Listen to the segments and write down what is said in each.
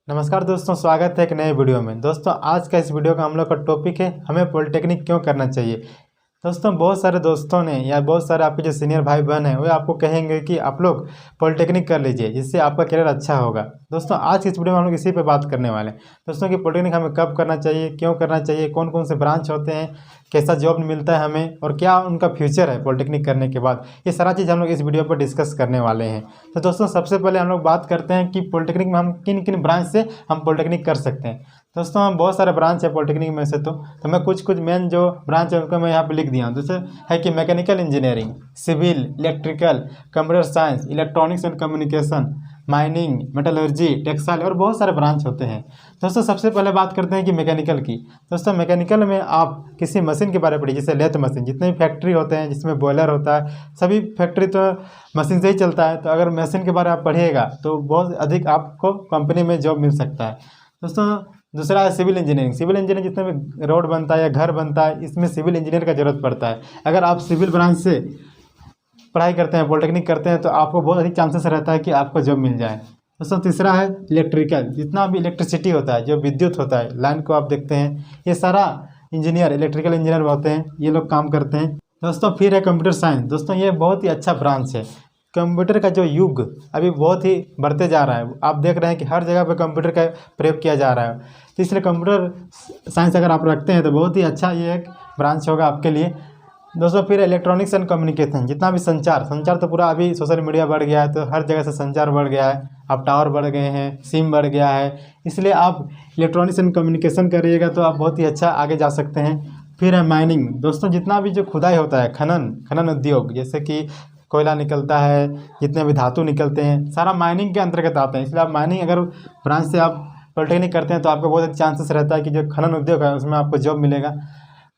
नमस्कार दोस्तों, स्वागत है एक नए वीडियो में। दोस्तों आज का इस वीडियो का हम लोग का टॉपिक है हमें पॉलिटेक्निक क्यों करना चाहिए। दोस्तों बहुत सारे दोस्तों ने या बहुत सारे आपके जो सीनियर भाई बहन हैं वो आपको कहेंगे कि आप लोग पॉलिटेक्निक कर लीजिए, जिससे आपका करियर अच्छा होगा। दोस्तों आज की इस वीडियो में हम लोग इसी पे बात करने वाले हैं दोस्तों कि पॉलिटेक्निक हमें कब करना चाहिए, क्यों करना चाहिए, कौन कौन से ब्रांच होते हैं, कैसा जॉब मिलता है हमें और क्या उनका फ्यूचर है पॉलिटेक्निक करने के बाद। ये सारा चीज़ हम लोग इस वीडियो पर डिस्कस करने वाले हैं। तो दोस्तों सबसे पहले हम लोग बात करते हैं कि पॉलिटेक्निक में हम किन किन ब्रांच से हम पॉलिटेक्निक कर सकते हैं। दोस्तों हम बहुत सारे ब्रांच है पॉलिटेक्निक में से तो मैं कुछ मेन जो ब्रांच है उनको मैं यहाँ पे लिख दिया हूँ। जैसे है कि mechanical engineering, civil, electrical, computer science, electronics and communication, mining, metallurgy, textile और बहुत सारे ब्रांच होते हैं। दोस्तों सबसे पहले बात करते हैं कि मैकेनिकल की। दोस्तों मैकेनिकल में आप किसी मशीन के बारे में पढ़िए, जैसे लेथ मशीन, जितने भी फैक्ट्री होते हैं जिसमें बॉयलर होता है, सभी फैक्ट्री तो मशीन से ही चलता है। तो अगर मशीन के बारे में आप पढ़िएगा तो बहुत अधिक आपको कंपनी में जॉब मिल सकता है। दोस्तों दूसरा है सिविल इंजीनियरिंग। सिविल इंजीनियरिंग जितने भी रोड बनता है या घर बनता है, इसमें सिविल इंजीनियर का जरूरत पड़ता है। अगर आप सिविल ब्रांच से पढ़ाई करते हैं, पॉलिटेक्निक करते हैं, तो आपको बहुत अधिक चांसेस रहता है कि आपको जॉब मिल जाए। दोस्तों तीसरा है इलेक्ट्रिकल। जितना भी इलेक्ट्रिसिटी होता है, जो विद्युत होता है, लाइन को आप देखते हैं, ये सारा इंजीनियर, इलेक्ट्रिकल इंजीनियर होते हैं, ये लोग काम करते हैं। दोस्तों फिर है कंप्यूटर साइंस। दोस्तों ये बहुत ही अच्छा ब्रांच है। कंप्यूटर का जो युग अभी बहुत ही बढ़ते जा रहा है, आप देख रहे हैं कि हर जगह पे कंप्यूटर का प्रयोग किया जा रहा है। तो इसलिए कंप्यूटर साइंस अगर आप रखते हैं तो बहुत ही अच्छा ये एक ब्रांच होगा आपके लिए। दोस्तों फिर इलेक्ट्रॉनिक्स एंड कम्युनिकेशन, जितना भी संचार तो पूरा अभी सोशल मीडिया बढ़ गया है, तो हर जगह से संचार बढ़ गया है। अब टावर बढ़ गए हैं, सिम बढ़ गया है, इसलिए आप इलेक्ट्रॉनिक्स एंड कम्युनिकेशन करिएगा तो आप बहुत ही अच्छा आगे जा सकते हैं। फिर है माइनिंग। दोस्तों जितना भी जो खुदाई होता है, खनन उद्योग, जैसे कि कोयला निकलता है, जितने भी धातु निकलते हैं, सारा माइनिंग के अंतर्गत आते हैं। इसलिए आप माइनिंग अगर ब्रांच से आप पॉलिटेक्निक करते हैं तो आपको बहुत अच्छा चांसेस रहता है कि जो खनन उद्योग है उसमें आपको जॉब मिलेगा।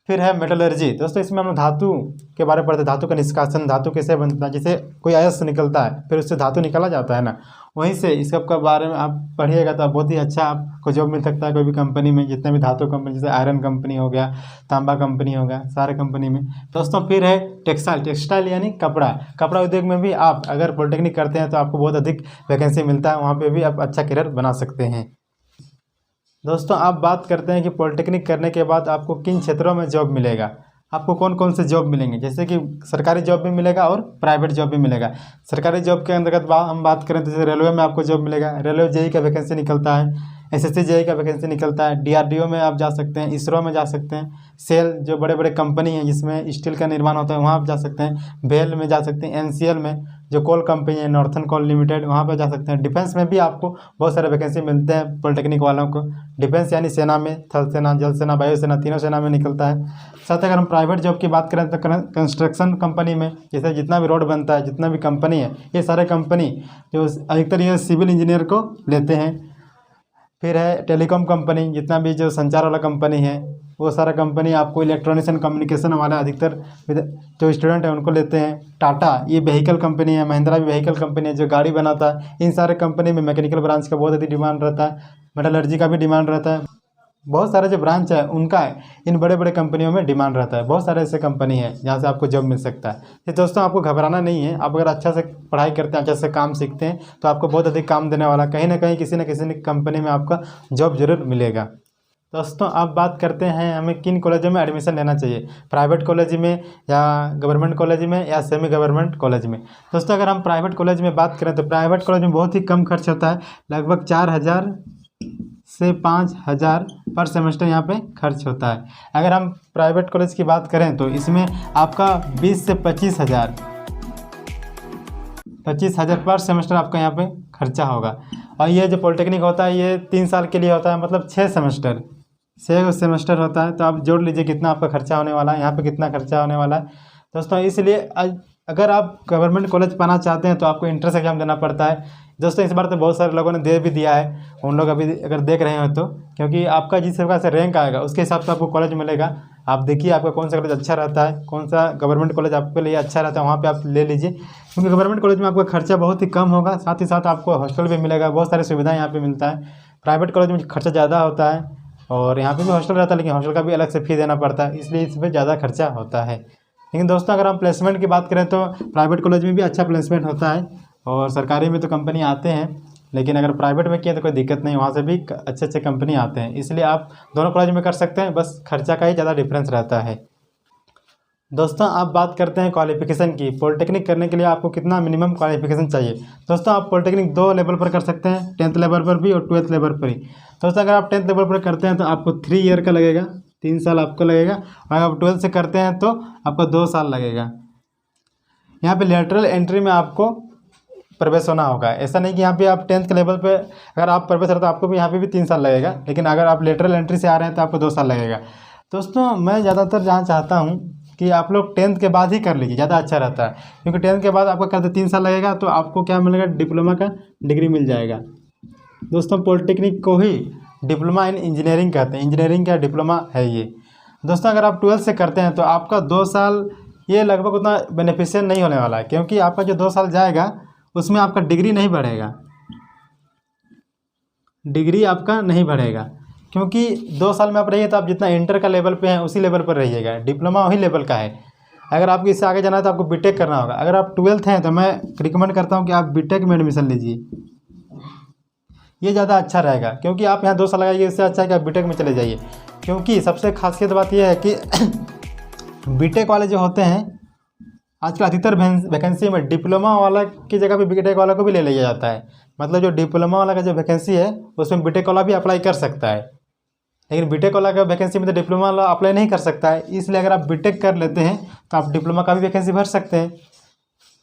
फिर है मेटलर्जी। दोस्तों इसमें हम धातु के बारे में पढ़ते हैं, धातु का निष्कासन, धातु कैसे बनता है, जैसे कोई अयस्क निकलता है फिर उससे धातु निकाला जाता है ना, वहीं से इस सब के बारे में आप पढ़िएगा तो बहुत ही अच्छा आपको जॉब मिल सकता है कोई भी कंपनी में, जितने भी धातु कंपनी, जैसे आयरन कंपनी हो गया, तांबा कंपनी हो गया, सारे कंपनी में। दोस्तों फिर है टेक्सटाइल यानी कपड़ा उद्योग में भी आप अगर पॉलिटेक्निक करते हैं तो आपको बहुत अधिक वैकेंसी मिलता है, वहाँ पर भी आप अच्छा करियर बना सकते हैं। दोस्तों आप बात करते हैं कि पॉलिटेक्निक करने के बाद आपको किन क्षेत्रों में जॉब मिलेगा, आपको कौन कौन से जॉब मिलेंगे। जैसे कि सरकारी जॉब भी मिलेगा और प्राइवेट जॉब भी मिलेगा। सरकारी जॉब के अंतर्गत हम बात करें तो जैसे रेलवे में आपको जॉब मिलेगा, रेलवे जेई का वैकेंसी निकलता है, एसएससी जेई का वैकेंसी निकलता है, डीआरडीओ में आप जा सकते हैं, इसरो में जा सकते हैं, सेल जो बड़े बड़े कंपनी हैं जिसमें स्टील का निर्माण होता है वहाँ आप जा सकते हैं, बेल में जा सकते हैं, एनसीएल में जो कोल कंपनी है, नॉर्थन कोल लिमिटेड, वहाँ पर जा सकते हैं। डिफेंस में भी आपको बहुत सारे वैकेंसी मिलते हैं पॉलिटेक्निक वालों को। डिफेंस यानी सेना में, थल सेना, जल सेना, वायु सेना, तीनों सेना में निकलता है। साथ अगर हम प्राइवेट जॉब की बात करें तो कंस्ट्रक्शन कंपनी में, जैसे जितना भी रोड बनता है, जितना भी कंपनी है, ये सारे कंपनी जो अधिकतर ये सिविल इंजीनियर को लेते हैं। फिर है टेलीकॉम कंपनी, जितना भी जो संचार वाला कंपनी है वो सारा कंपनी आपको इलेक्ट्रॉनिक्स एंड कम्युनिकेशन वाला अधिकतर जो स्टूडेंट हैं उनको लेते हैं। टाटा ये व्हीकल कंपनी है, महिंद्रा भी व्हीकल कंपनी है जो गाड़ी बनाता है। इन सारे कंपनी में मैकेनिकल ब्रांच का बहुत अधिक डिमांड रहता है, मेटलर्जी का भी डिमांड रहता है। बहुत सारे जो ब्रांच है उनका इन बड़े बड़े कंपनियों में डिमांड रहता है। बहुत सारे ऐसे कंपनी है जहाँ से आपको जॉब मिल सकता है। तो दोस्तों आपको घबराना नहीं है, आप अगर अच्छा से पढ़ाई करते हैं, अच्छा से काम सीखते हैं तो आपको बहुत अधिक काम देने वाला, कहीं ना कहीं किसी न किसी कंपनी में आपका जॉब जरूर मिलेगा। दोस्तों आप बात करते हैं हमें किन कॉलेजों में एडमिशन लेना चाहिए, प्राइवेट कॉलेज में या गवर्नमेंट कॉलेज में या सेमी गवर्नमेंट कॉलेज में। दोस्तों अगर हम प्राइवेट कॉलेज में बात करें तो प्राइवेट कॉलेज में बहुत ही कम खर्च होता है, लगभग 4,000 से 5,000 पर सेमेस्टर यहाँ पे खर्च होता है। अगर हम प्राइवेट कॉलेज की बात करें तो इसमें आपका 20 से 25,000 पर सेमेस्टर आपका यहाँ पे खर्चा होगा। और ये जो पॉलिटेक्निक होता है ये 3 साल के लिए होता है, मतलब 6 सेमेस्टर होता है। तो आप जोड़ लीजिए कितना आपका खर्चा होने वाला है, यहाँ पे कितना खर्चा होने वाला है। दोस्तों इसलिए अगर आप गवर्नमेंट कॉलेज पाना चाहते हैं तो आपको एंट्रेंस एग्जाम देना पड़ता है। दोस्तों इस बार तो बहुत सारे लोगों ने दे भी दिया है, उन लोग अभी अगर देख रहे हो तो, क्योंकि आपका जिस प्रकार से रैंक आएगा उसके हिसाब से आपको कॉलेज मिलेगा। आप देखिए आपका कौन सा कॉलेज अच्छा रहता है, कौन सा गवर्नमेंट कॉलेज आपके लिए अच्छा रहता है, वहाँ पे आप ले लीजिए। क्योंकि गवर्नमेंट कॉलेज में आपका खर्चा बहुत ही कम होगा, साथ ही साथ आपको हॉस्टल भी मिलेगा, बहुत सारी सुविधाएँ यहाँ पर मिलता है। प्राइवेट कॉलेज में खर्चा ज़्यादा होता है और यहाँ पर भी हॉस्टल रहता है, लेकिन हॉस्टल का भी अलग से फी देना पड़ता है, इसलिए इस पर ज़्यादा खर्चा होता है। लेकिन दोस्तों अगर हम प्लेसमेंट की बात करें तो प्राइवेट कॉलेज में भी अच्छा प्लेसमेंट होता है और सरकारी में तो कंपनी आते हैं। लेकिन अगर प्राइवेट में किए तो कोई दिक्कत नहीं, वहाँ से भी अच्छे अच्छे कंपनी आते हैं। इसलिए आप दोनों कॉलेज में कर सकते हैं, बस खर्चा का ही ज़्यादा डिफरेंस रहता है। दोस्तों आप बात करते हैं क्वालिफिकेशन की। पॉलिटेक्निक करने के लिए आपको कितना मिनिमम क्वालिफिकेशन चाहिए। दोस्तों आप पॉलिटेक्निक 2 लेवल पर कर सकते हैं, 10th लेवल पर भी और 12th लेवल पर ही। दोस्तों अगर आप 10th लेवल पर करते हैं तो आपको 3 ईयर का लगेगा, 3 साल आपको लगेगा। और अगर आप 12th से करते हैं तो आपको 2 साल लगेगा। यहाँ पे लेटरल एंट्री में आपको प्रवेश होना होगा। ऐसा नहीं कि यहाँ पे आप 10th के लेवल पे अगर आप प्रवेश हो तो आपको भी यहाँ पे भी 3 साल लगेगा, लेकिन अगर आप लेटरल एंट्री से आ रहे हैं तो आपको 2 साल लगेगा। दोस्तों मैं ज़्यादातर जहाँ चाहता हूँ कि आप लोग 10th के बाद ही कर लीजिए, ज़्यादा अच्छा रहता है। क्योंकि 10th के बाद आपका करते 3 साल लगेगा तो आपको क्या मिलेगा, डिप्लोमा का डिग्री मिल जाएगा। दोस्तों पॉलिटेक्निक को ही डिप्लोमा इन इंजीनियरिंग कहते हैं, इंजीनियरिंग का डिप्लोमा है ये। दोस्तों अगर आप 12th से करते हैं तो आपका 2 साल ये लगभग उतना बेनिफिशियल नहीं होने वाला है, क्योंकि आपका जो 2 साल जाएगा उसमें आपका डिग्री नहीं बढ़ेगा, डिग्री आपका नहीं बढ़ेगा। क्योंकि 2 साल में आप रहिए तो आप जितना इंटर का लेवल पे हैं उसी लेवल पर रहिएगा, डिप्लोमा वही लेवल का है। अगर आपको इससे आगे जाना है तो आपको बीटेक करना होगा। अगर आप 12th हैं तो मैं रिकमेंड करता हूं कि आप बीटेक में एडमिशन लीजिए, ये ज़्यादा अच्छा रहेगा। क्योंकि आप यहाँ 2 साल लगाइए, इससे अच्छा है कि आप बीटेक में चले जाइए। क्योंकि सबसे खासियत बात यह है कि बीटेक वाले जो होते हैं आजकल अधिकतर वैकेंसी में डिप्लोमा वाला की जगह पे बीटेक वाला को भी ले लिया जाता है। मतलब जो डिप्लोमा वाला का जो वैकेंसी है उसमें बीटेक वाला भी अप्लाई कर सकता है, लेकिन बीटेक वाला का वैकेंसी में तो डिप्लोमा वाला अप्लाई नहीं कर सकता है। इसलिए अगर आप बीटेक कर लेते हैं तो आप डिप्लोमा का भी वैकेंसी भर सकते हैं।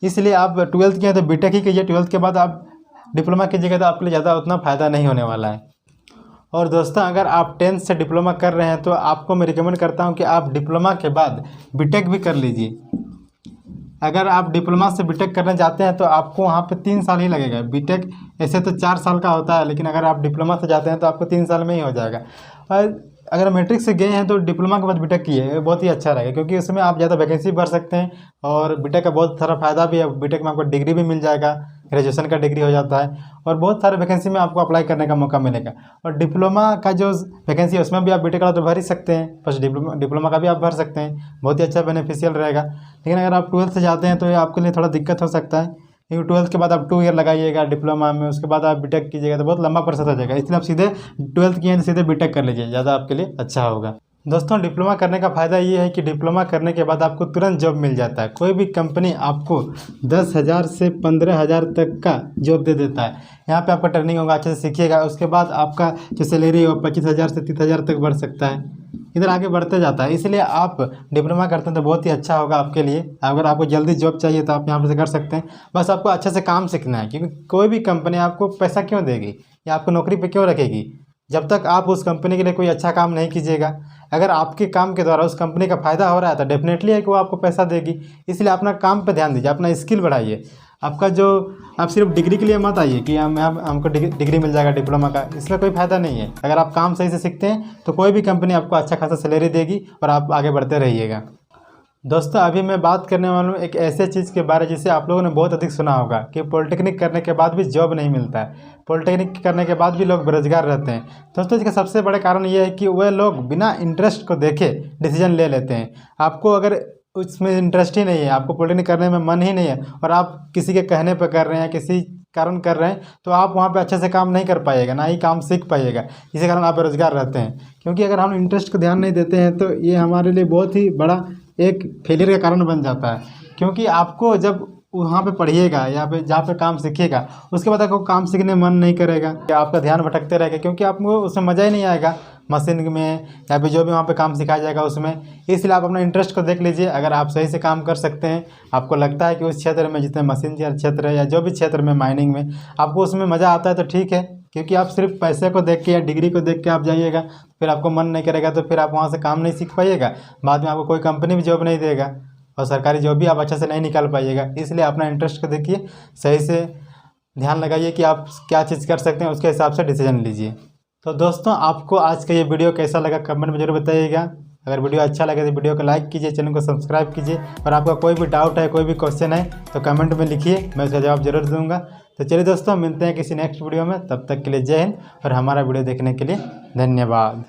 इसलिए आप 12th किए तो बीटेक ही कीजिए, 12th के बाद आप डिप्लोमा कीजिएगा तो आपके लिए ज़्यादा उतना फ़ायदा नहीं होने वाला है। और दोस्तों अगर आप 10th से डिप्लोमा कर रहे हैं तो आपको मैं रिकमेंड करता हूँ कि आप डिप्लोमा के बाद बीटेक भी कर लीजिए। अगर आप डिप्लोमा से बीटेक करना चाहते हैं तो आपको वहाँ पे 3 साल ही लगेगा। बीटेक ऐसे तो 4 साल का होता है, लेकिन अगर आप डिप्लोमा से जाते हैं तो आपको 3 साल में ही हो जाएगा। और अगर मैट्रिक से गए हैं तो डिप्लोमा के बाद बीटेक किए, बहुत ही अच्छा रहेगा। क्योंकि उसमें आप ज़्यादा वैकेंसी भर सकते हैं और बीटेक का बहुत सारा फ़ायदा भी है। बीटेक में आपको डिग्री भी मिल जाएगा, ग्रेजुएशन का डिग्री हो जाता है और बहुत सारे वैकेंसी में आपको अप्लाई करने का मौका मिलेगा। और डिप्लोमा का जो वैकेंसी है उसमें भी आप बीटेक वाला तो भर ही सकते हैं, बस डिप्लोमा का भी आप भर सकते हैं, बहुत ही अच्छा बेनिफिशियल रहेगा। लेकिन अगर आप 12th से जाते हैं तो ये आपके लिए थोड़ा दिक्कत हो सकता है, क्योंकि 12th के बाद आप 2 ईयर लगाइएगा डिप्लोमा में, उसके बाद आप बीटेक कीजिएगा तो बहुत लंबा प्रोसेस हो जाएगा। इसलिए आप सीधे 12th किए तो सीधे बीटेक कर लीजिए, ज़्यादा आपके लिए अच्छा होगा। दोस्तों डिप्लोमा करने का फ़ायदा ये है कि डिप्लोमा करने के बाद आपको तुरंत जॉब मिल जाता है। कोई भी कंपनी आपको 10,000 से 15,000 तक का जॉब दे देता है। यहाँ पे आपका ट्रेनिंग होगा, अच्छे से सीखिएगा, उसके बाद आपका जो सैलरी हो 25,000 से 30,000 तक बढ़ सकता है, इधर आगे बढ़ते जाता है। इसलिए आप डिप्लोमा करते हैं तो बहुत ही अच्छा होगा आपके लिए। अगर आपको जल्दी जॉब चाहिए तो आप यहाँ से कर सकते हैं। बस आपको अच्छे से काम सीखना है, क्योंकि कोई भी कंपनी आपको पैसा क्यों देगी या आपको नौकरी पे क्यों रखेगी जब तक आप उस कंपनी के लिए कोई अच्छा काम नहीं कीजिएगा। अगर आपके काम के द्वारा उस कंपनी का फ़ायदा हो रहा है तो डेफिनेटली है कि वो आपको पैसा देगी। इसलिए अपना काम पे ध्यान दीजिए, अपना स्किल बढ़ाइए। आपका जो आप सिर्फ डिग्री के लिए मत आइए कि हमको डिग्री मिल जाएगा डिप्लोमा का, इसमें कोई फ़ायदा नहीं है। अगर आप काम सही से सीखते हैं तो कोई भी कंपनी आपको अच्छा खासा सैलरी देगी और आप आगे बढ़ते रहिएगा। दोस्तों अभी मैं बात करने वाला हूँ एक ऐसे चीज़ के बारे जिसे आप लोगों ने बहुत अधिक सुना होगा कि पॉलिटेक्निक करने के बाद भी जॉब नहीं मिलता है, पॉलिटेक्निक करने के बाद भी लोग बेरोजगार रहते हैं। दोस्तों इसका सबसे बड़ा कारण ये है कि वह लोग बिना इंटरेस्ट को देखे डिसीजन ले लेते हैं। आपको अगर उसमें इंटरेस्ट ही नहीं है, आपको पॉलिटेक्निक करने में मन ही नहीं है और आप किसी के कहने पर कर रहे हैं, किसी कारण कर रहे हैं, तो आप वहाँ पे अच्छे से काम नहीं कर पाइएगा, ना ही काम सीख पाइएगा। इसी कारण आप बेरोजगार रहते हैं। क्योंकि अगर हम इंटरेस्ट को ध्यान नहीं देते हैं तो ये हमारे लिए बहुत ही बड़ा एक फेलियर का कारण बन जाता है। क्योंकि आपको जब वहाँ पे पढ़िएगा या पे जहाँ पे काम सीखिएगा उसके बाद आपको काम सीखने मन नहीं करेगा, या आपका ध्यान भटकते रहेगा, क्योंकि आपको उसमें मज़ा ही नहीं आएगा मशीन में या फिर जो भी वहाँ पे काम सिखाया जाएगा उसमें। इसलिए आप अपना इंटरेस्ट को देख लीजिए। अगर आप सही से काम कर सकते हैं, आपको लगता है कि उस क्षेत्र में जितने मशीन क्षेत्र है या जो भी क्षेत्र में माइनिंग में आपको उसमें मज़ा आता है तो ठीक है। क्योंकि आप सिर्फ पैसे को देख के या डिग्री को देख के आप जाइएगा फिर आपको मन नहीं करेगा, तो फिर आप वहाँ से काम नहीं सीख पाइएगा, बाद में आपको कोई कंपनी भी जॉब नहीं देगा और सरकारी जॉब भी आप अच्छे से नहीं निकाल पाइएगा। इसलिए अपना इंटरेस्ट को देखिए, सही से ध्यान लगाइए कि आप क्या चीज़ कर सकते हैं, उसके हिसाब से डिसीजन लीजिए। तो दोस्तों आपको आज का ये वीडियो कैसा लगा कमेंट में जरूर बताइएगा। अगर वीडियो अच्छा लगे तो वीडियो को लाइक कीजिए, चैनल को सब्सक्राइब कीजिए और आपका कोई भी डाउट है, कोई भी क्वेश्चन है तो कमेंट में लिखिए, मैं उसका जवाब जरूर दूंगा। तो चलिए दोस्तों मिलते हैं किसी नेक्स्ट वीडियो में, तब तक के लिए जय हिंद और हमारा वीडियो देखने के लिए धन्यवाद।